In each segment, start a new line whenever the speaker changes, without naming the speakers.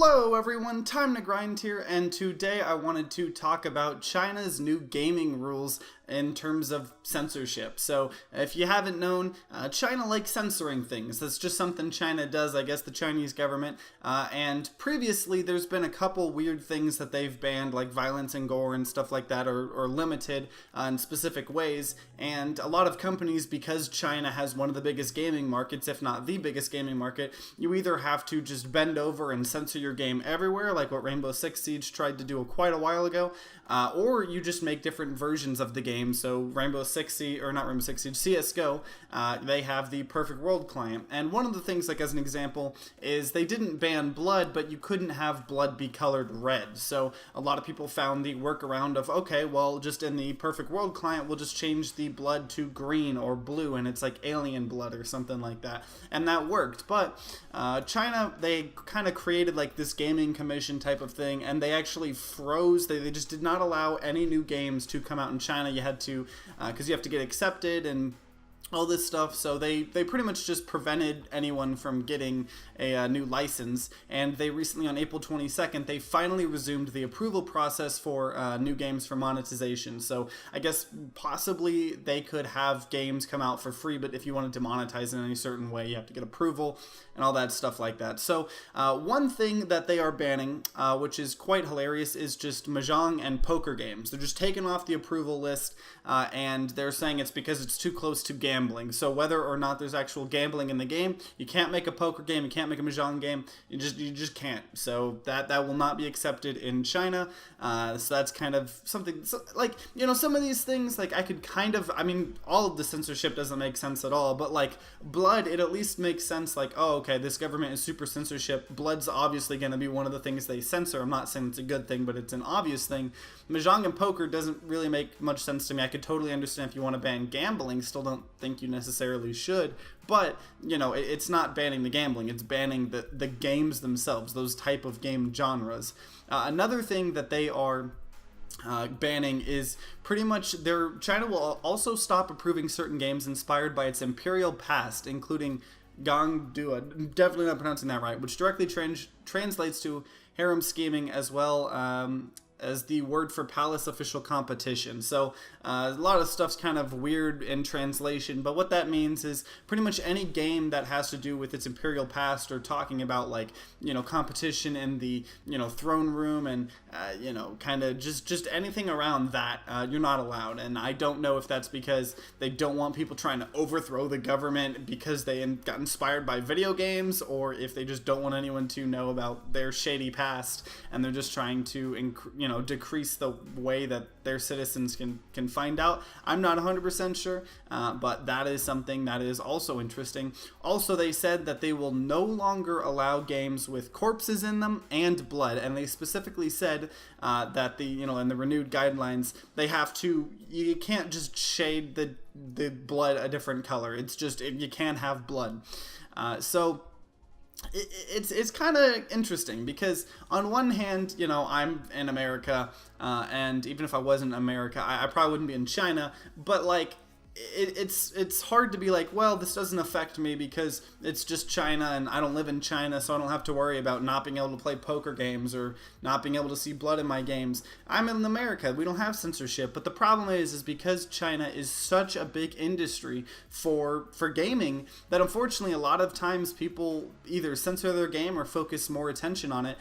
Hello everyone, TimeToGrind here, and today I wanted to talk about China's new gaming rules in terms of censorship. So if you haven't known, China likes censoring things. That's just something China does, I guess the Chinese government. And previously there's been a couple weird things that they've banned, like violence and gore and stuff like that, or limited in specific ways. And a lot of companies, because China has one of the biggest gaming markets, if not the biggest gaming market, you either have to just bend over and censor your game everywhere, like what Rainbow Six Siege tried to do quite a while ago, or you just make different versions of the game. So Rainbow Six Siege, or not Rainbow Six Siege, CSGO, they have the Perfect World client. And one of the things, like as an example, is they didn't ban blood, but you couldn't have blood be colored red. So a lot of people found the workaround of, okay, well, just in the Perfect World client, we'll just change the blood to green or blue, and it's like alien blood or something like that. And that worked. But China, they kind of created like this gaming commission type of thing, and they actually froze, they just did not allow any new games to come out in China. You had to, because you have to get accepted and all this stuff, so they pretty much just prevented anyone from getting a new license. And they recently, on April 22nd, they finally resumed the approval process for new games for monetization. So I guess possibly they could have games come out for free, but if you wanted to monetize in any certain way, you have to get approval and all that stuff like that. So one thing that they are banning, which is quite hilarious, is just mahjong and poker games. They're just taken off the approval list, and they're saying it's because it's too close to gambling. So whether or not there's actual gambling in the game, you can't make a poker game, you can't make a mahjong game, you just can't. So that will not be accepted in China. So that's kind of something, so, like, you know, some of these things, like I could kind of, I mean, all of the censorship doesn't make sense at all, but like blood, it at least makes sense. Like, oh, okay, this government is super censorship. Blood's obviously going to be one of the things they censor. I'm not saying it's a good thing, but it's an obvious thing. Mahjong and poker doesn't really make much sense to me. I could totally understand if you want to ban gambling. Still don't think you necessarily should, but you know, it's not banning the gambling, it's banning the games themselves, those type of game genres. Another thing that they are banning is pretty much China will also stop approving certain games inspired by its imperial past, including Gangdua, definitely not pronouncing that right, which directly translates to harem scheming, as well as the word for palace official competition. So a lot of stuff's kind of weird in translation, but what that means is pretty much any game that has to do with its imperial past, or talking about, like, you know, competition in the, you know, throne room, and you know, kind of just anything around that, you're not allowed. And I don't know if that's because they don't want people trying to overthrow the government because they got inspired by video games, or if they just don't want anyone to know about their shady past, and they're just trying to, you know, decrease the way that their citizens can find out. I'm not 100% sure, but that is something that is also interesting. Also, they said that they will no longer allow games with corpses in them and blood, and they specifically said that in the renewed guidelines, they have to, you can't just shade the blood a different color. It's just, you can't have blood. So it's kind of interesting, because on one hand, you know, I'm in America, and even if I wasn't in America, I probably wouldn't be in China, but like it's hard to be like, well, this doesn't affect me because it's just China and I don't live in China, so I don't have to worry about not being able to play poker games or not being able to see blood in my games. I'm in America, we don't have censorship. But the problem is because China is such a big industry for gaming, that unfortunately a lot of times people either censor their game or focus more attention on it,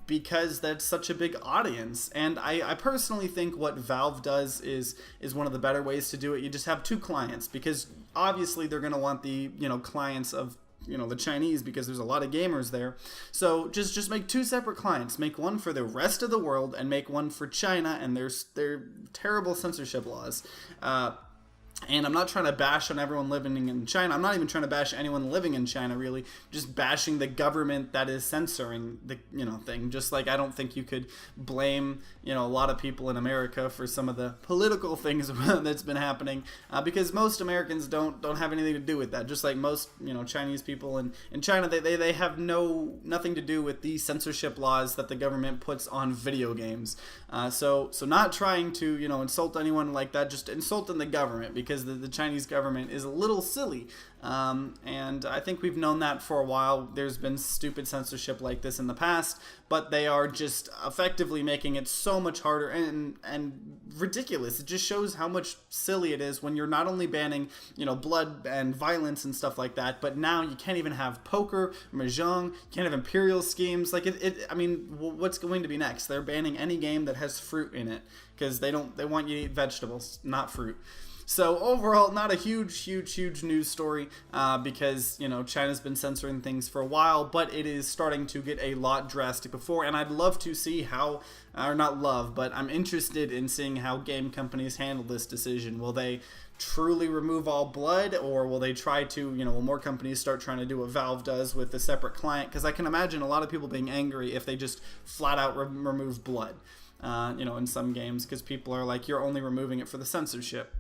because that's such a big audience. And I personally think what Valve does is one of the better ways to do it. You just have two clients, because obviously they're going to want the, you know, clients of, you know, the Chinese, because there's a lot of gamers there. So just make two separate clients. Make one for the rest of the world and make one for China, and their terrible censorship laws. And I'm not trying to bash on everyone living in China. I'm not even trying to bash anyone living in China, really. Just bashing the government that is censoring the, you know, thing. Just like I don't think you could blame, you know, a lot of people in America for some of the political things that's been happening, because most Americans don't have anything to do with that. Just like most, you know, Chinese people in China, they have nothing to do with the censorship laws that the government puts on video games. So not trying to, you know, insult anyone like that, just insulting the government, because the Chinese government is a little silly. And I think we've known that for a while. There's been stupid censorship like this in the past, but they are just effectively making it so much harder and ridiculous. It just shows how much silly it is when you're not only banning, blood and violence and stuff like that, but now you can't even have poker, mahjong, you can't have imperial schemes. Like I mean, what's going to be next? They're banning any game that has fruit in it because they want you to eat vegetables, not fruit. So overall, not a huge news story because, China's been censoring things for a while, but it is starting to get a lot drastic before, and I'd love to see how, or not love, but I'm interested in seeing how game companies handle this decision. Will they truly remove all blood, or will they try to, will more companies start trying to do what Valve does with a separate client? Because I can imagine a lot of people being angry if they just flat out remove blood, in some games, because people are like, you're only removing it for the censorship.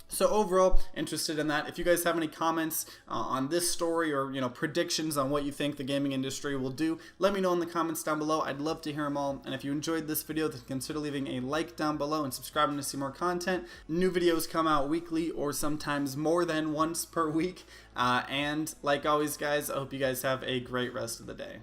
So overall, interested in that. If you guys have any comments on this story or predictions on what you think the gaming industry will do, let me know in the comments down below. I'd love to hear them all. And if you enjoyed this video, then consider leaving a like down below and subscribing to see more content. New videos come out weekly or sometimes more than once per week. And like always, guys, I hope you guys have a great rest of the day.